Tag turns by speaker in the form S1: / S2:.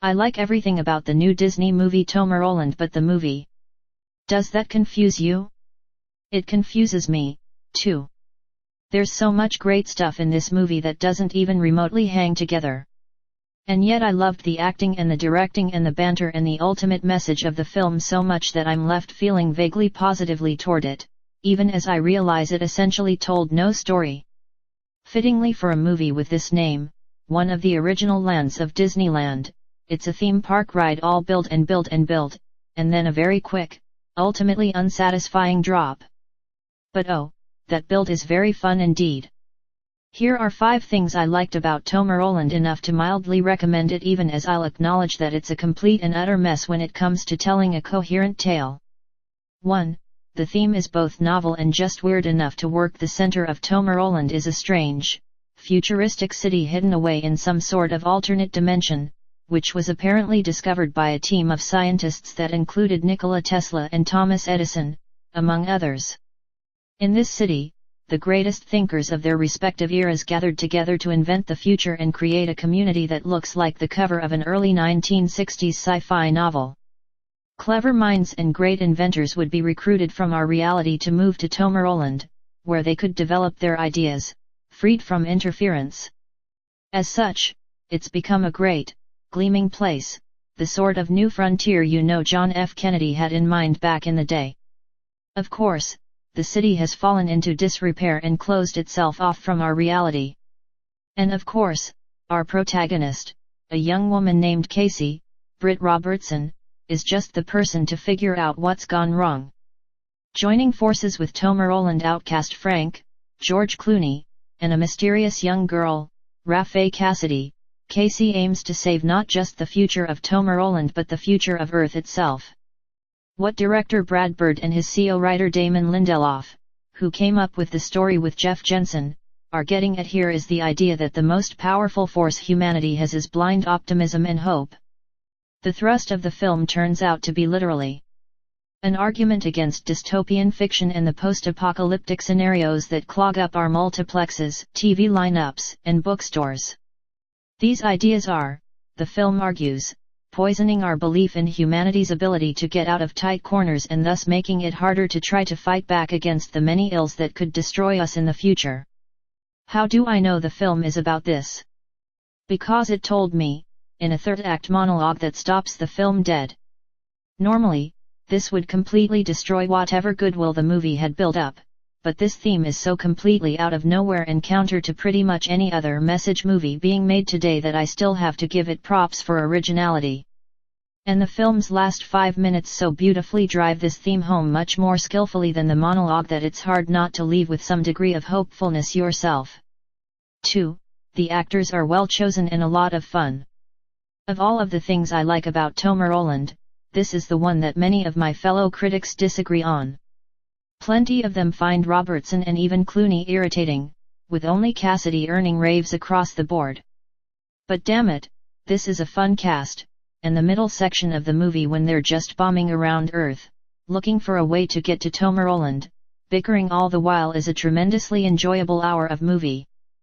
S1: I like everything about the new Disney movie Tomorrowland, but the movie. Does that confuse you? It confuses me, too. There's so much great stuff in this movie that doesn't even remotely hang together. And yet I loved the acting and the directing and the banter and the ultimate message of the film so much that I'm left feeling vaguely positively toward it, even as I realize it essentially told no story. Fittingly for a movie with this name, one of the original lands of Disneyland, it's a theme park ride all build and build and build, and then a very quick, ultimately unsatisfying drop. But oh, that build is very fun indeed. Here are 5 things I liked about Tomorrowland enough to mildly recommend it, even as I'll acknowledge that it's a complete and utter mess when it comes to telling a coherent tale. 1. The theme is both novel and just weird enough to work. The center of Tomorrowland is a strange, futuristic city hidden away in some sort of alternate dimension, which was apparently discovered by a team of scientists that included Nikola Tesla and Thomas Edison, among others. In this city, the greatest thinkers of their respective eras gathered together to invent the future and create a community that looks like the cover of an early 1960s sci-fi novel. Clever minds and great inventors would be recruited from our reality to move to Tomorrowland, where they could develop their ideas, freed from interference. As such, it's become a great, gleaming place, the sort of new frontier John F. Kennedy had in mind back in the day. Of course, the city has fallen into disrepair and closed itself off from our reality. And of course, our protagonist, a young woman named Casey, Britt Robertson, is just the person to figure out what's gone wrong. Joining forces with Tomorrowland outcast Frank, George Clooney, and a mysterious young girl, Rafe Cassidy, Casey aims to save not just the future of Tomorrowland but the future of Earth itself. What director Brad Bird and his co-writer Damon Lindelof, who came up with the story with Jeff Jensen, are getting at here is the idea that the most powerful force humanity has is blind optimism and hope. The thrust of the film turns out to be literally an argument against dystopian fiction and the post-apocalyptic scenarios that clog up our multiplexes, TV lineups, and bookstores. These ideas are, the film argues, poisoning our belief in humanity's ability to get out of tight corners and thus making it harder to try to fight back against the many ills that could destroy us in the future. How do I know the film is about this? Because it told me, in a third-act monologue that stops the film dead. Normally, this would completely destroy whatever goodwill the movie had built up, but this theme is so completely out of nowhere and counter to pretty much any other message movie being made today that I still have to give it props for originality. And the film's last 5 minutes so beautifully drive this theme home much more skillfully than the monologue that it's hard not to leave with some degree of hopefulness yourself. 2. The actors are well chosen and a lot of fun. Of all of the things I like about Tomorrowland, this is the one that many of my fellow critics disagree on. Plenty of them find Robertson and even Clooney irritating, with only Cassidy earning raves across the board. But damn it, this is a fun cast, and the middle section of the movie when they're just bombing around Earth, looking for a way to get to Tomorrowland, bickering all the while is a tremendously enjoyable hour of movie.